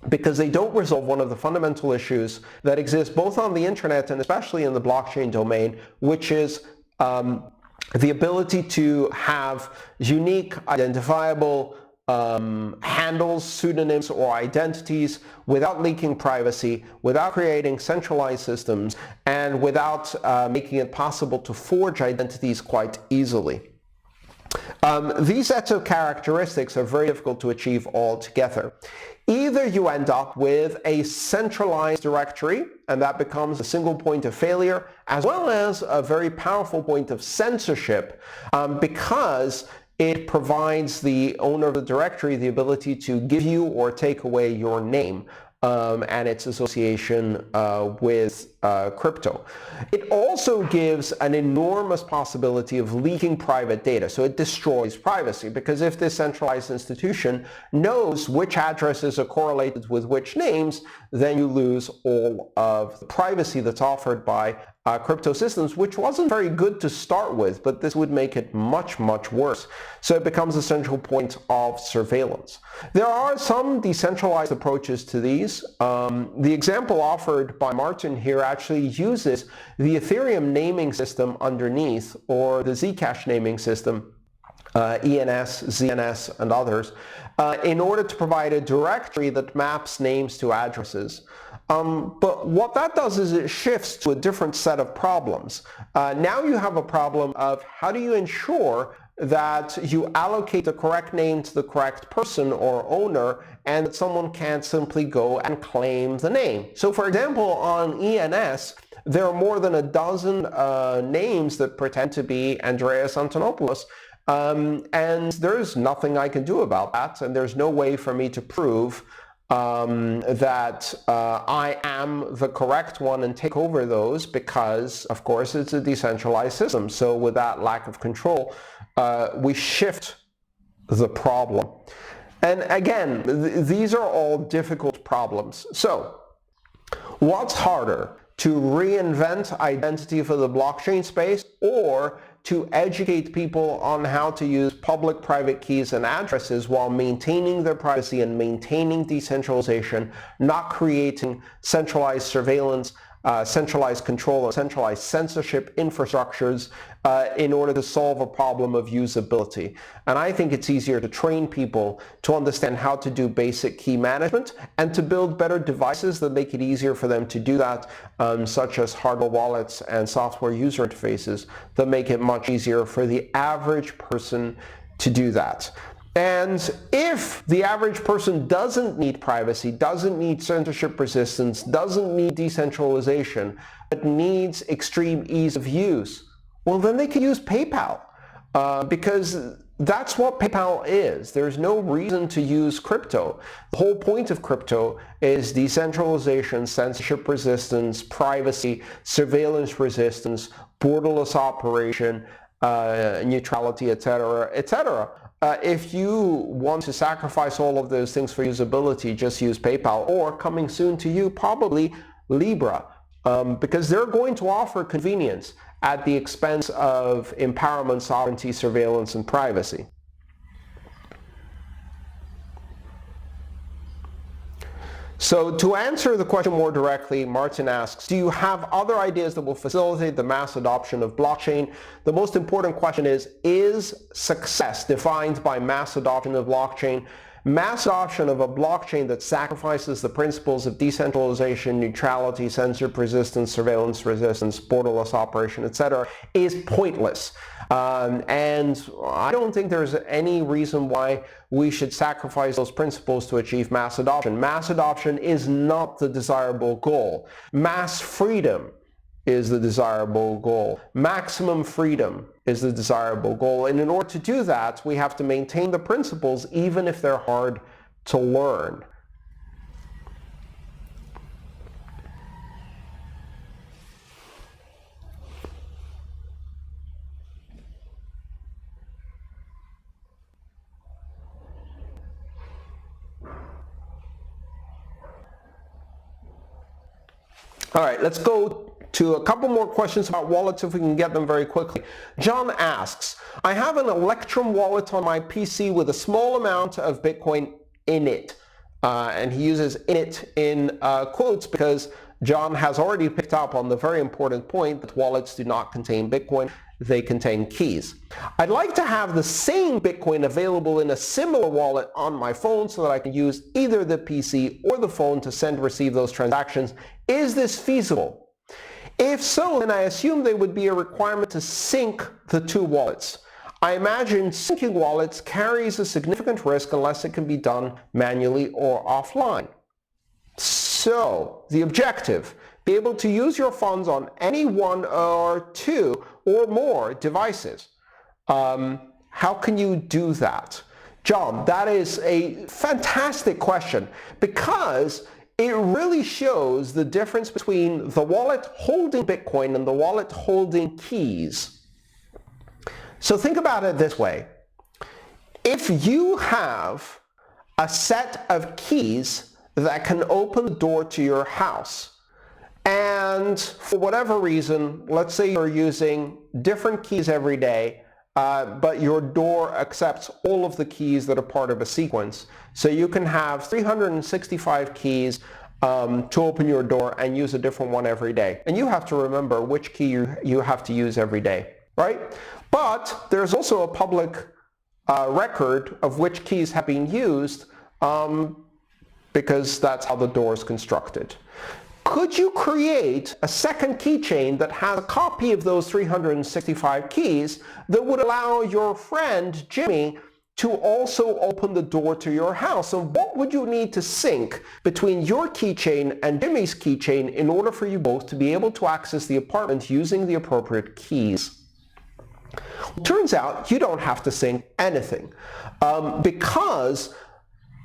because they don't resolve one of the fundamental issues that exist both on the internet and especially in the blockchain domain, which is the ability to have unique, identifiable handles, pseudonyms, or identities without leaking privacy, without creating centralized systems, and without making it possible to forge identities quite easily. These sets of characteristics are very difficult to achieve altogether. Either you end up with a centralized directory, and that becomes a single point of failure, as well as a very powerful point of censorship, because it provides the owner of the directory the ability to give you or take away your name and its association with crypto. It also gives an enormous possibility of leaking private data, so it destroys privacy, because if this centralized institution knows which addresses are correlated with which names, then you lose all of the privacy that's offered by crypto systems, which wasn't very good to start with, but this would make it much, much worse. So it becomes a central point of surveillance. There are some decentralized approaches to these. The example offered by Martin here actually uses the Ethereum naming system underneath, or the Zcash naming system, ENS, ZNS, and others, in order to provide a directory that maps names to addresses. But what that does is it shifts to a different set of problems. Now you have a problem of how do you ensure that you allocate the correct name to the correct person or owner, and that someone can't simply go and claim the name. So for example, on ENS, there are more than a dozen names that pretend to be Andreas Antonopoulos, and there's nothing I can do about that, and there's no way for me to prove that I am the correct one and take over those, because of course it's a decentralized system. So with that lack of control, we shift the problem. And again, these are all difficult problems. So what's harder, to reinvent identity for the blockchain space, or to educate people on how to use public-private keys and addresses while maintaining their privacy and maintaining decentralization, not creating centralized surveillance, centralized control, and centralized censorship infrastructures in order to solve a problem of usability. And I think it's easier to train people to understand how to do basic key management and to build better devices that make it easier for them to do that, such as hardware wallets and software user interfaces that make it much easier for the average person to do that. And if the average person doesn't need privacy, doesn't need censorship resistance, doesn't need decentralization, but needs extreme ease of use, well, then they can use PayPal, because that's what PayPal is. There's no reason to use crypto. The whole point of crypto is decentralization, censorship resistance, privacy, surveillance resistance, borderless operation, neutrality, etc., etc. If you want to sacrifice all of those things for usability, just use PayPal, or coming soon to you, probably Libra, because they're going to offer convenience at the expense of empowerment, sovereignty, surveillance, and privacy. So to answer the question more directly, Martin asks, do you have other ideas that will facilitate the mass adoption of blockchain? The most important question is success defined by mass adoption of blockchain? Mass adoption of a blockchain that sacrifices the principles of decentralization, neutrality, censorship resistance, surveillance resistance, borderless operation, etc., is pointless. And I don't think there's any reason why we should sacrifice those principles to achieve mass adoption. Mass adoption is not the desirable goal. Mass freedom is the desirable goal. Maximum freedom is the desirable goal. And in order to do that, we have to maintain the principles even if they're hard to learn. All right, let's go to a couple more questions about wallets if we can get them very quickly. John asks, I have an Electrum wallet on my PC with a small amount of Bitcoin in it. And he uses "in it" in quotes because John has already picked up on the very important point that wallets do not contain Bitcoin, they contain keys. I'd like to have the same Bitcoin available in a similar wallet on my phone so that I can use either the PC or the phone to send and receive those transactions. Is this feasible? If so, then I assume there would be a requirement to sync the two wallets. I imagine syncing wallets carries a significant risk unless it can be done manually or offline. So, the objective, be able to use your funds on any one or two or more devices. How can you do that? John, that is a fantastic question because it really shows the difference between the wallet holding Bitcoin and the wallet holding keys. So think about it this way. If you have a set of keys that can open the door to your house, and for whatever reason, let's say you're using different keys every day, but your door accepts all of the keys that are part of a sequence. So you can have 365 keys to open your door and use a different one every day. And you have to remember which key you have to use every day, right? But there's also a public record of which keys have been used because that's how the door is constructed. Could you create a second keychain that has a copy of those 365 keys that would allow your friend Jimmy to also open the door to your house? And what would you need to sync between your keychain and Jimmy's keychain in order for you both to be able to access the apartment using the appropriate keys? Turns out you don't have to sync anything because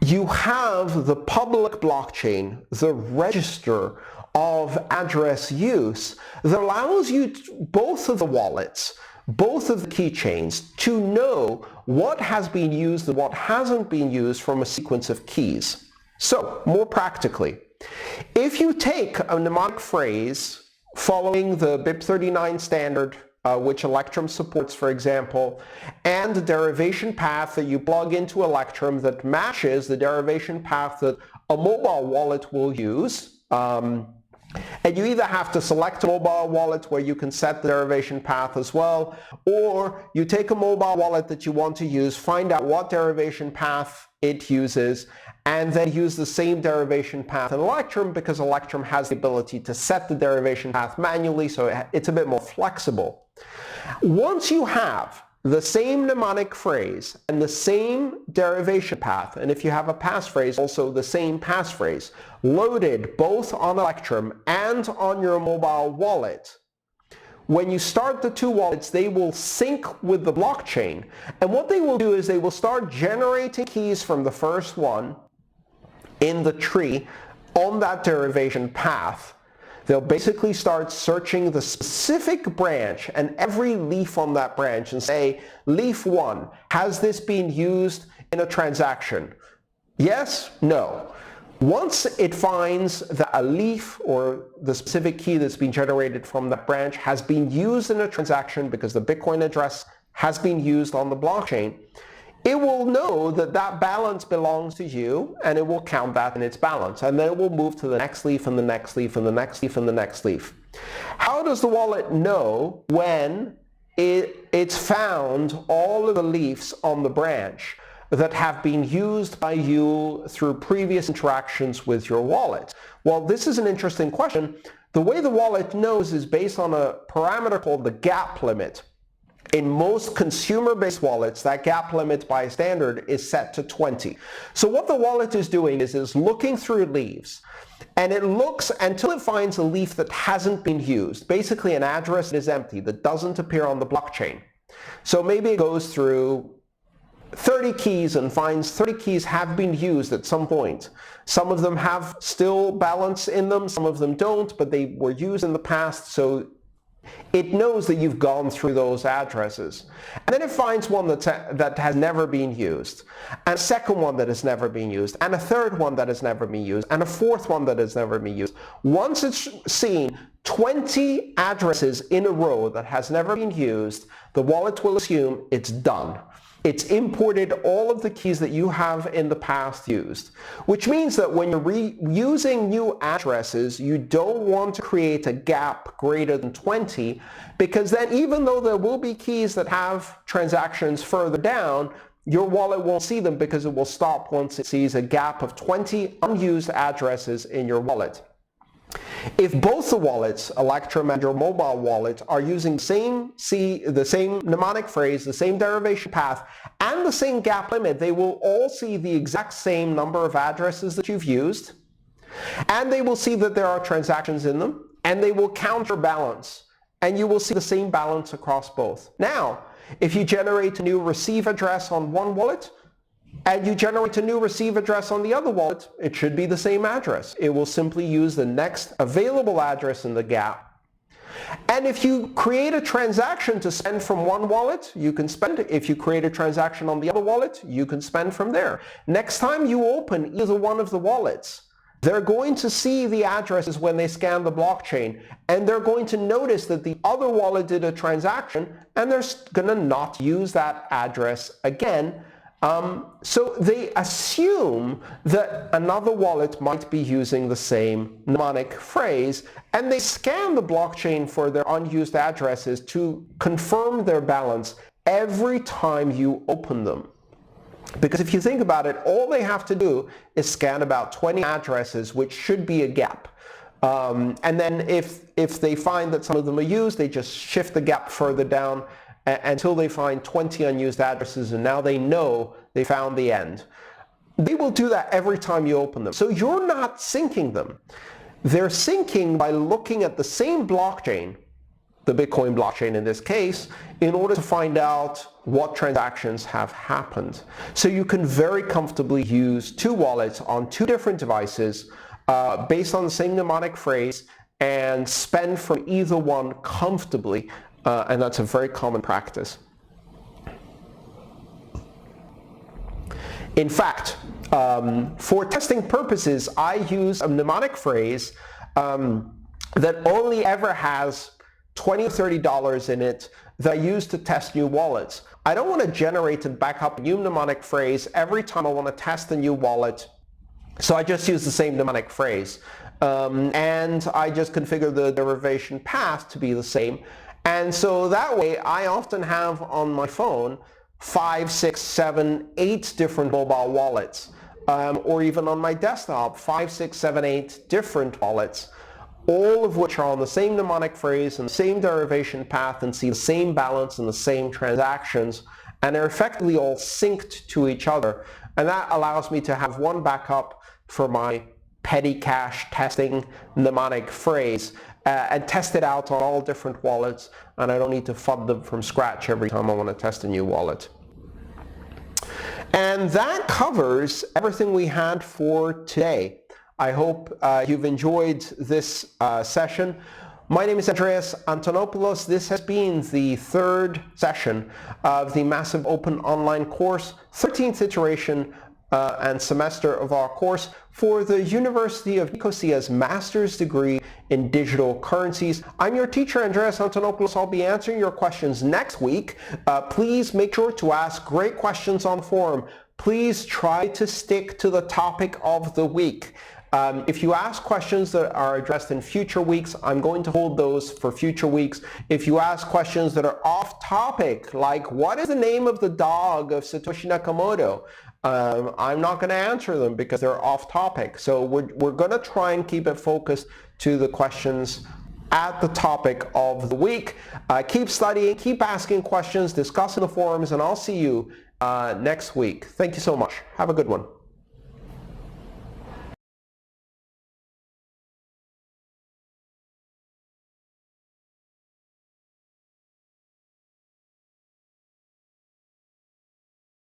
you have the public blockchain, the register of address use that allows you both of the wallets, both of the keychains, to know what has been used and what hasn't been used from a sequence of keys. So, more practically, if you take a mnemonic phrase following the BIP39 standard, which Electrum supports, for example, and the derivation path that you plug into Electrum that matches the derivation path that a mobile wallet will use. And you either have to select a mobile wallet where you can set the derivation path as well, or you take a mobile wallet that you want to use, find out what derivation path it uses, and then use the same derivation path in Electrum because Electrum has the ability to set the derivation path manually, so it's a bit more flexible. Once you have the same mnemonic phrase and the same derivation path, and if you have a passphrase, also the same passphrase, loaded both on Electrum and on your mobile wallet, when you start the two wallets, they will sync with the blockchain. And what they will do is they will start generating keys from the first one in the tree on that derivation path. They'll basically start searching the specific branch and every leaf on that branch and say, leaf 1, has this been used in a transaction? Yes? No. Once it finds that a leaf or the specific key that's been generated from that branch has been used in a transaction because the Bitcoin address has been used on the blockchain, it will know that that balance belongs to you and it will count that in its balance. And then it will move to the next leaf and the next leaf and the next leaf and the next leaf. How does the wallet know when it's found all of the leaves on the branch that have been used by you through previous interactions with your wallet? Well, this is an interesting question. The way the wallet knows is based on a parameter called the gap limit. In most consumer-based wallets, that gap limit by standard is set to 20. So what the wallet is doing is looking through leaves and it looks until it finds a leaf that hasn't been used, basically an address that is empty, that doesn't appear on the blockchain. So maybe it goes through 30 keys and finds 30 keys have been used at some point. Some of them have still balance in them, some of them don't, but they were used in the past, so it knows that you've gone through those addresses. And then it finds one that has never been used, and a second one that has never been used, and a third one that has never been used, and a fourth one that has never been used. Once it's seen 20 addresses in a row that has never been used, the wallet will assume it's done. It's imported all of the keys that you have in the past used, which means that when you're using new addresses, you don't want to create a gap greater than 20, because then even though there will be keys that have transactions further down, your wallet won't see them because it will stop once it sees a gap of 20 unused addresses in your wallet. If both the wallets, Electrum and your mobile wallet, are using the same mnemonic phrase, the same derivation path, and the same gap limit, they will all see the exact same number of addresses that you've used, and they will see that there are transactions in them, and they will counterbalance, and you will see the same balance across both. Now, if you generate a new receive address on one wallet, and you generate a new receive address on the other wallet, it should be the same address. It will simply use the next available address in the gap. And if you create a transaction to spend from one wallet, you can spend it. If you create a transaction on the other wallet, you can spend from there. Next time you open either one of the wallets, they're going to see the addresses when they scan the blockchain, and they're going to notice that the other wallet did a transaction, and they're going to not use that address again. So they assume that another wallet might be using the same mnemonic phrase, and they scan the blockchain for their unused addresses to confirm their balance every time you open them. Because if you think about it, all they have to do is scan about 20 addresses, which should be a gap. And then if they find that some of them are used, they just shift the gap further down until they find 20 unused addresses, and now they know they found the end. They will do that every time you open them. So you're not syncing them. They're syncing by looking at the same blockchain, the Bitcoin blockchain in this case, in order to find out what transactions have happened. So you can very comfortably use two wallets on two different devices based on the same mnemonic phrase and spend from either one comfortably. And that's a very common practice. In fact, for testing purposes, I use a mnemonic phrase that only ever has $20 or $30 in it that I use to test new wallets. I don't want to generate and back up a new mnemonic phrase every time I want to test a new wallet, so I just use the same mnemonic phrase. And I just configure the derivation path to be the same. And so that way, I often have on my phone 5, 6, 7, 8 different mobile wallets, or even on my desktop, 5, 6, 7, 8 different wallets, all of which are on the same mnemonic phrase and the same derivation path and see the same balance and the same transactions, and they're effectively all synced to each other. And that allows me to have one backup for my petty cash testing mnemonic phrase, and test it out on all different wallets, and I don't need to fund them from scratch every time I want to test a new wallet. And that covers everything we had for today. I hope you've enjoyed this session. My name is Andreas Antonopoulos. This has been the third session of the Massive Open Online course, 13th iteration and semester of our course for the University of Nicosia's master's degree in digital currencies. I'm your teacher, Andreas Antonopoulos. I'll be answering your questions next week. Please make sure to ask great questions on the forum. Please try to stick to the topic of the week. If you ask questions that are addressed in future weeks, I'm going to hold those for future weeks. If you ask questions that are off topic, like what is the name of the dog of Satoshi Nakamoto, I'm not going to answer them because they're off topic. So we're going to try and keep it focused to the questions at the topic of the week. Keep studying, keep asking questions, discuss in the forums, and I'll see you next week. Thank you so much. Have a good one.